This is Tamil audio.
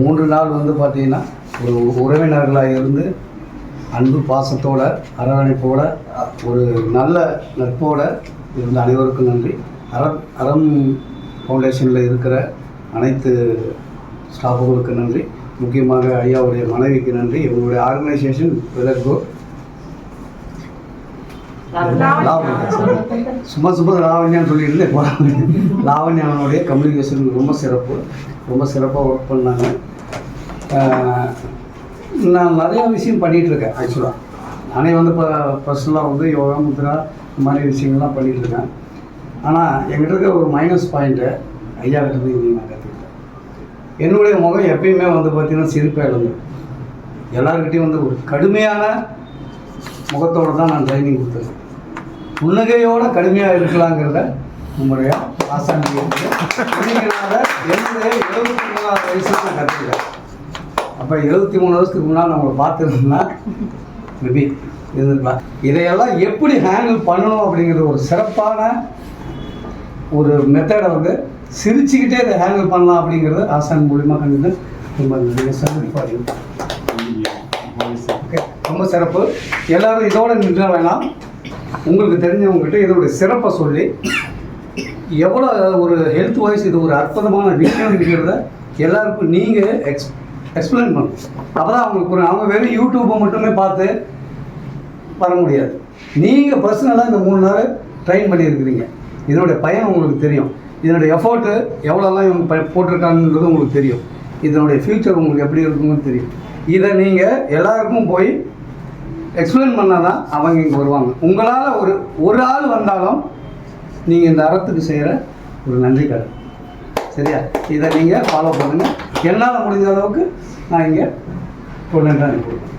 3 நாள் வந்து பார்த்திங்கன்னா ஒரு உறவினர்களாக இருந்து அன்பு பாசத்தோட அரவணைப்போட ஒரு நல்ல நட்போட இருந்த அனைவருக்கும் நன்றி. அறம் ஃபவுண்டேஷனில் இருக்கிற அனைத்து ஸ்டாஃபுகளுக்கு நன்றி. முக்கியமாக ஐயாவுடைய மனைவிக்கு நன்றி. இவங்களுடைய ஆர்கனைசேஷன் வெதர்கோ சும்மா லாவண்யான்னு சொல்லியிருந்தேன். லாவண்யானுடைய கம்யூனிகேஷன் ரொம்ப சிறப்பாக ஒர்க் பண்ணாங்க. நான் நிறையா விஷயம் பண்ணிகிட்ருக்கேன். ஆக்சுவலாக நானே வந்து இப்போ பர்சனலாக வந்து யோகா முத்ரா இந்த மாதிரி விஷயங்கள்லாம் பண்ணிகிட்ருக்கேன். ஆனால் எங்கிட்ட இருக்க ஒரு மைனஸ் பாயிண்ட்டு ஐயா கிட்ட நான் கற்றுக்கிட்டேன். என்னுடைய முகம் எப்பயுமே வந்து பார்த்திங்கன்னா சிரிப்பாக இருந்தது. எல்லாருக்கிட்டையும் வந்து ஒரு கடுமையான முகத்தோடு தான் நான் ட்ரைனிங் கொடுத்தேன். புன்னகையோடு கடுமையாக இருக்கலாங்கிறத நம்முடைய ஆசாமி என்னுடைய 73வது வயசில் நான் கற்றுக்கிட்டேன். அப்போ 73 வருஷத்துக்கு முன்னால் நம்மளை பார்த்துருந்தோம்னா மேபி இருந்திருக்கலாம். இதையெல்லாம் எப்படி ஹேண்டில் பண்ணணும் அப்படிங்கிற ஒரு சிறப்பான ஒரு மெத்தடை வந்து சிரிச்சுக்கிட்டே இதை ஹேண்டில் பண்ணலாம் அப்படிங்கிறது ஆசான் மூலிமா கண்டு ரொம்ப ஓகே, ரொம்ப சிறப்பு. எல்லோரும் இதோட நின்று வேணாம். உங்களுக்கு தெரிஞ்சவங்ககிட்ட இதோடைய சிறப்பை சொல்லி எவ்வளோ ஒரு ஹெல்த் வைஸ் இது ஒரு அற்புதமான விஷயம்ங்கிறத எல்லாருக்கும் நீங்கள் எக்ஸ்பிளைன் பண்ணணும். அப்போ தான் அவங்களுக்கு அவங்க வெறும் யூடியூப்பை மட்டுமே பார்த்து வர முடியாது. நீங்கள் பர்சனலாக இந்த 3 நாள் ட்ரெயின் பண்ணியிருக்கிறீங்க. இதனுடைய பயன் உங்களுக்கு தெரியும். இதனுடைய எஃபோர்ட்டு எவ்வளோலாம் இவங்க போட்டிருக்காங்கன்றது உங்களுக்கு தெரியும். இதனுடைய ஃப்யூச்சர் உங்களுக்கு எப்படி இருக்குன்னு தெரியும். இதை நீங்கள் எல்லாருக்கும் போய் எக்ஸ்பிளைன் பண்ணால் தான் அவங்க இங்கே வருவாங்க. உங்களால் ஒரு ஆள் வந்தாலும் நீங்கள் இந்த அறத்துக்கு செய்கிற ஒரு நன்றி கடன். சரியா? இதை நீங்கள் ஃபாலோ பண்ணுங்கள். என்னால் முடிஞ்ச அளவுக்கு நான் இங்கே கொண்டு வந்து கொடுப்பேன்.